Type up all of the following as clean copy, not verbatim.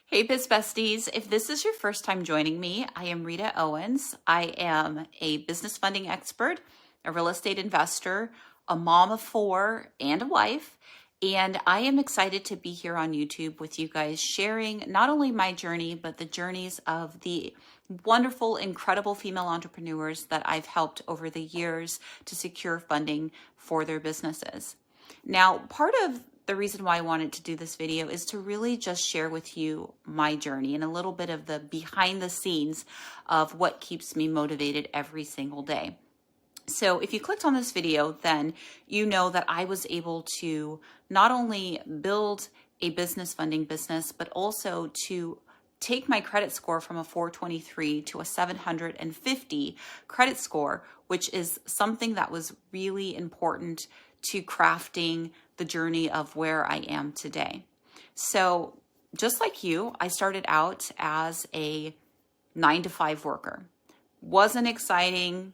Hey, Biz Besties. If this is your first time joining me, I am Rita Owens. I am a business funding expert, a real estate investor, a mom of four, and a wife. And I am excited to be here on YouTube with you guys, sharing not only my journey, but the journeys of the wonderful, incredible female entrepreneurs that I've helped over the years to secure funding for their businesses. Now, part of the reason why I wanted to do this video is to really just share with you my journey and a little bit of the behind the scenes of what keeps me motivated every single day. So if you clicked on this video, then you know that I was able to not only build a business funding business, but also to take my credit score from a 423 to a 750 credit score, which is something that was really important to crafting the journey of where I am today. So just like you, I started out as a 9-to-5 worker. Wasn't exciting,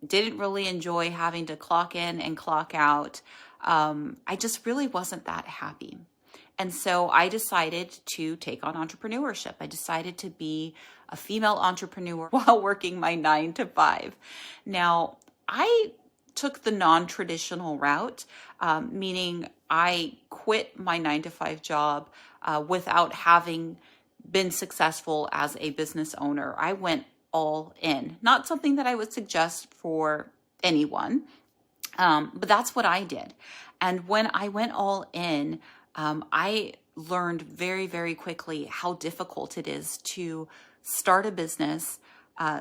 didn't really enjoy having to clock in and clock out. I just really wasn't that happy. And so I decided to take on entrepreneurship. I decided to be a female entrepreneur while working my 9-to-5. Now, I took the non-traditional route, meaning I quit my 9-to-5 job without having been successful as a business owner. I went all in. Not something that I would suggest for anyone, but that's what I did. And when I went all in, I learned very, very quickly how difficult it is to start a business,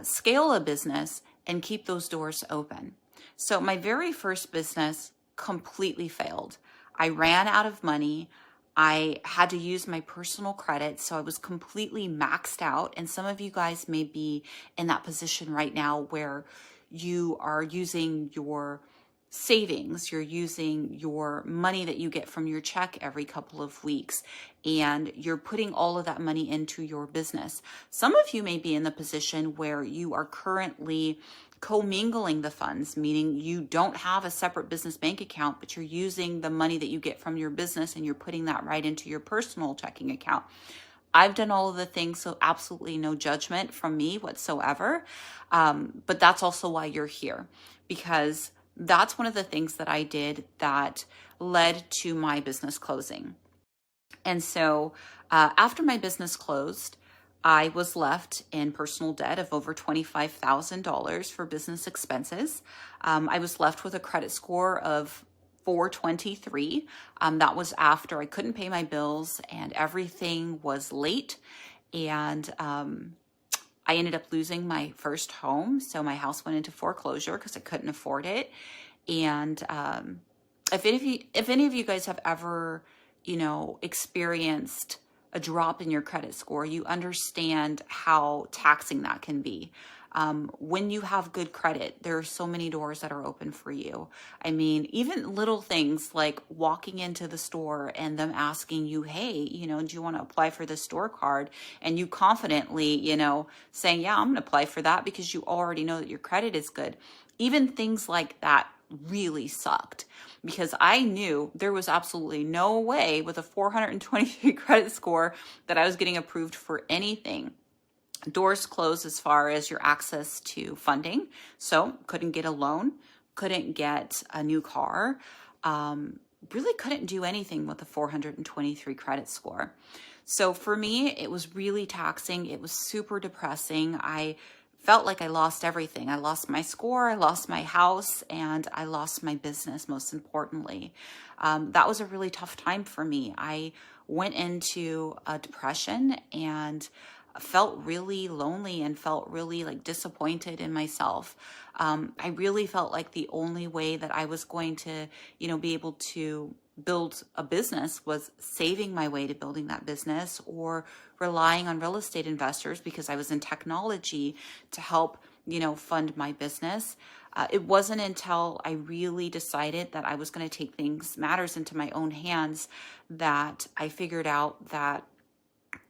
scale a business, and keep those doors open. So my very first business completely failed. I ran out of money. I had to use my personal credit, so I was completely maxed out. And some of you guys may be in that position right now where you are using your savings, you're using your money that you get from your check every couple of weeks, and you're putting all of that money into your business. Some of you may be in the position where you are currently commingling the funds, meaning you don't have a separate business bank account, but you're using the money that you get from your business and you're putting that right into your personal checking account. I've done all of the things, so absolutely no judgment from me whatsoever. But that's also why you're here, because that's one of the things that I did that led to my business closing. And so after my business closed, I was left in personal debt of over $25,000 for business expenses. I was left with a credit score of 423. That was after I couldn't pay my bills and everything was late. And I ended up losing my first home. So my house went into foreclosure because I couldn't afford it. And if any of you guys have ever, experienced a drop in your credit score, you understand how taxing that can be. When you have good credit, there are so many doors that are open for you. I mean, even little things like walking into the store and them asking you, hey, do you want to apply for the store card? And you confidently, saying, yeah, I'm going to apply for that because you already know that your credit is good. Even things like that really sucked because I knew there was absolutely no way with a 423 credit score that I was getting approved for anything. Doors closed as far as your access to funding. So couldn't get a loan, couldn't get a new car, really couldn't do anything with a 423 credit score. So for me, it was really taxing. It was super depressing. I felt like I lost everything. I lost my score, I lost my house, and I lost my business, most importantly. That was a really tough time for me. I went into a depression and felt really lonely and felt really disappointed in myself. I really felt like the only way that I was going to, be able to build a business was saving my way to building that business or relying on real estate investors because I was in technology to help, fund my business. It wasn't until I really decided that I was going to take matters into my own hands that I figured out that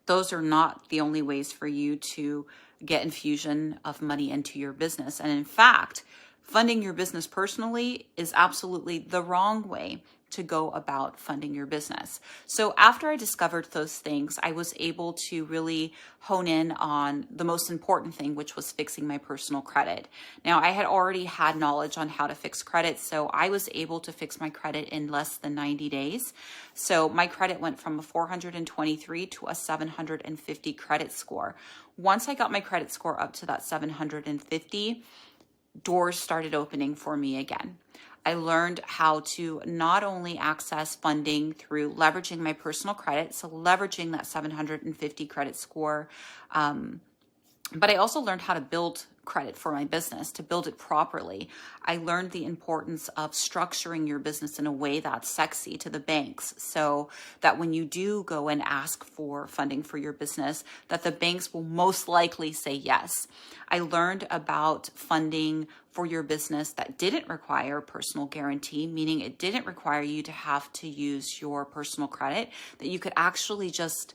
those are not the only ways for you to get infusion of money into your business. And in fact, funding your business personally is absolutely the wrong way. to go about funding your business. So after I discovered those things, I was able to really hone in on the most important thing, which was fixing my personal credit. Now, I had already had knowledge on how to fix credit, so I was able to fix my credit in less than 90 days. So my credit went from a 423 to a 750 credit score. Once I got my credit score up to that 750, doors started opening for me again. I learned how to not only access funding through leveraging my personal credit, so leveraging that 750 credit score, but I also learned how to build credit for my business, to build it properly. I learned the importance of structuring your business in a way that's sexy to the banks, so that when you do go and ask for funding for your business, that the banks will most likely say yes. I learned about funding for your business that didn't require personal guarantee, meaning it didn't require you to have to use your personal credit, that you could actually just,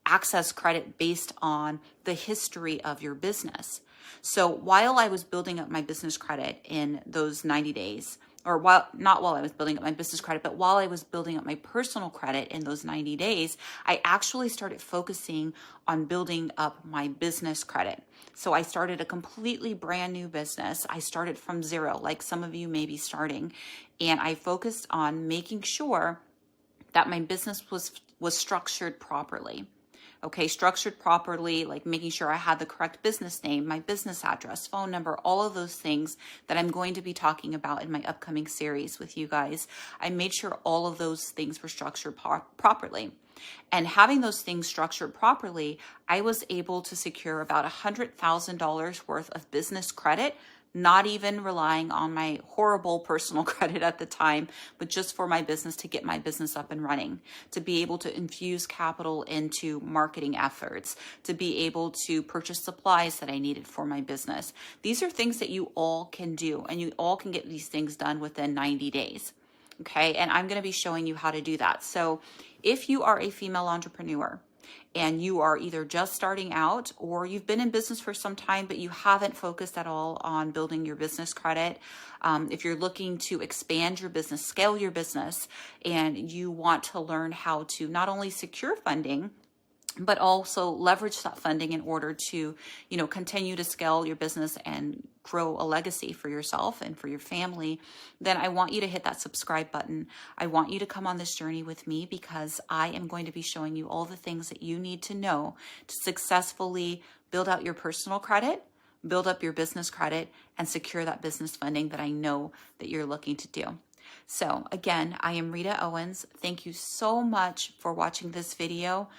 access credit based on the history of your business. So while I was building up my business credit in those 90 days, not while I was building up my business credit, but while I was building up my personal credit in those 90 days, I actually started focusing on building up my business credit. So I started a completely brand new business. I started from zero, like some of you may be starting, and I focused on making sure that my business was structured properly. Okay, structured properly, like making sure I had the correct business name, my business address, phone number, all of those things that I'm going to be talking about in my upcoming series with you guys. I made sure all of those things were structured properly. And having those things structured properly, I was able to secure about $100,000 worth of business credit, not even relying on my horrible personal credit at the time, but just for my business, to get my business up and running, to be able to infuse capital into marketing efforts, to be able to purchase supplies that I needed for my business. These are things that you all can do, and you all can get these things done within 90 days. Okay, and I'm going to be showing you how to do that. So if you are a female entrepreneur, and you are either just starting out or you've been in business for some time, but you haven't focused at all on building your business credit. If you're looking to expand your business, scale your business, and you want to learn how to not only secure funding, but also leverage that funding in order to, continue to scale your business and grow a legacy for yourself and for your family, then I want you to hit that subscribe button. I want you to come on this journey with me, because I am going to be showing you all the things that you need to know to successfully build out your personal credit, build up your business credit, and secure that business funding that I know that you're looking to do. So again, I am Rita Owens. Thank you so much for watching this video.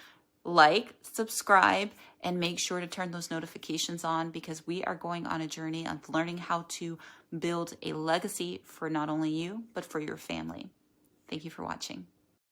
Like, subscribe, and make sure to turn those notifications on, because we are going on a journey of learning how to build a legacy for not only you, but for your family. Thank you for watching.